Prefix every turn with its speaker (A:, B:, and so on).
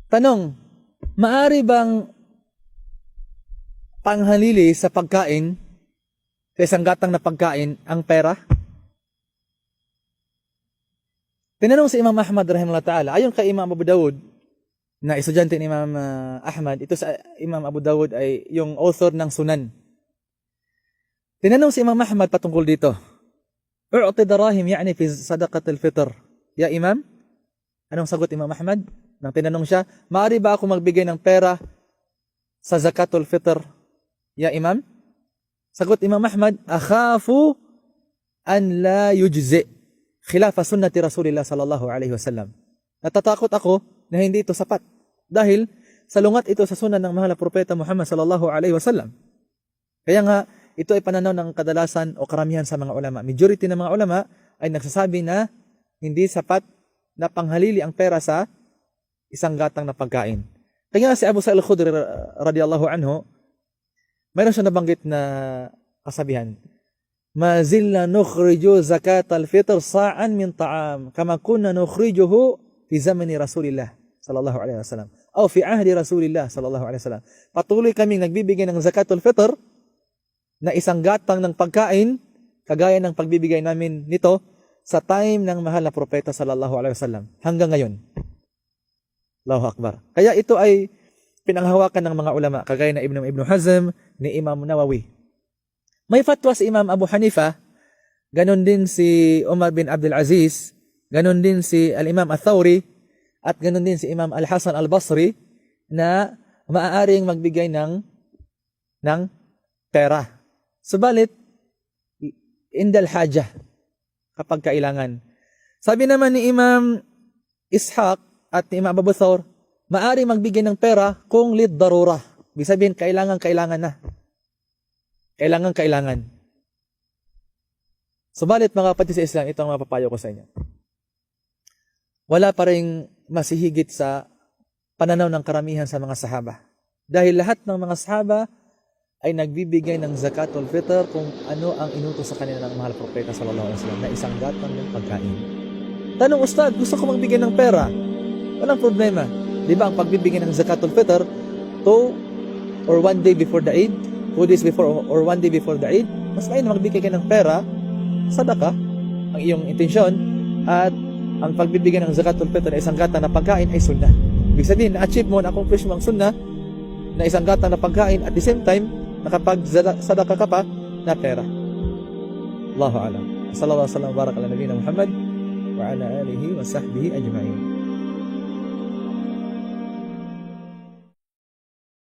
A: Tanong, maari bang panghalili sa pagkain, sa isang gatang na pagkain, ang pera? Tinanong si Imam Ahmad rahimahullah ta'ala, ayon kay Imam Abu Dawud, na estudyante ni Imam Ahmad, ito sa Imam Abu Dawud ay yung author ng Sunan. Tinanong si Imam Ahmad patungkol dito, u'ti darahim ya'ni fi sadaqatil fitr. Ya Imam, anong sagot Imam Ahmad? Nang tinanong siya, maari ba ako magbigay ng pera sa zakatul fitr? Ya Imam? Sagot Imam Ahmad, akhafu an la yujzi khilafa sunnati Rasulillah sallallahu alaihi wasallam. Natatakot ako na hindi ito sapat dahil salungat ito sa sunan ng mahal na propeta Muhammad sallallahu alaihi wasallam. Kaya nga, ito ay pananaw ng kadalasan o karamihan sa mga ulama. Majority ng mga ulama ay nagsasabi na hindi sapat na panghalili ang pera sa isang gatang na pagkain. Kaya nga si Abu Sa'id al-Khudri radiyallahu anhu, mayroon siya nabanggit na kasabihan, ma zilna nukhriju zakat al-fitr sa'an min ta'am kama kunna nukhrijuhu fi zamani Rasulillah sallallahu alaihi wasallam o fi ahdi Rasulillah sallallahu alaihi wasallam. Patuloy kaming nagbibigay ng zakatul fitr na isang gatang ng pagkain kagaya ng pagbibigay namin nito sa time ng mahal na propeta sallallahu alaihi wasallam hanggang ngayon. Allahu Akbar. Kaya ito ay pinanghawakan ng mga ulama kagaya na Ibn Hazm ni Imam Nawawi. May fatwa si Imam Abu Hanifa, ganon din si Umar bin Abdul Aziz, ganon din si Al-Imam Al-Thawri, at ganon din si Imam Al-Hasan Al-Basri na maaaring magbigay ng pera. Subalit, indal hajah, kapag kailangan. Sabi naman ni Imam Ishaq at ni Imam Abu Thawr, maaaring magbigay ng pera kung lid darura. Ibig sabihin, kailangan na. Kailangan. Subalit mga kapatid sa Islam, ito ang mapapayo ko sa inyo. Wala pa rin masihigit sa pananaw ng karamihan sa mga sahaba. Dahil lahat ng mga sahaba ay nagbibigay ng zakatul fitr kung ano ang inutos sa kanila ng mahal propeta sallallahu alaihi wasallam na isang gatang ng pagkain. Tanong, Ustad, gusto ko magbigay ng pera. Walang problema. Di ba ang pagbibigay ng zakatul fitr 2 or 1 day before the Eid, 2 days before or 1 day before the Eid, mas main magbigay ka ng pera, sadaka, ang iyong intensyon, at ang pagbibigay ng zakatul fitr na isang gatang na pagkain ay sunnah. Ibig sabihin, na-achieve mo, na-accomplish mo ang sunnah na isang gatang na pagkain at the same time, nakapag-sadaka ka pa na pera. Allahu a'lam. Sallallahu alaihi wa sallam, barak ala nabiyina Muhammad wa ala alihi wa sahbihi ajma'in.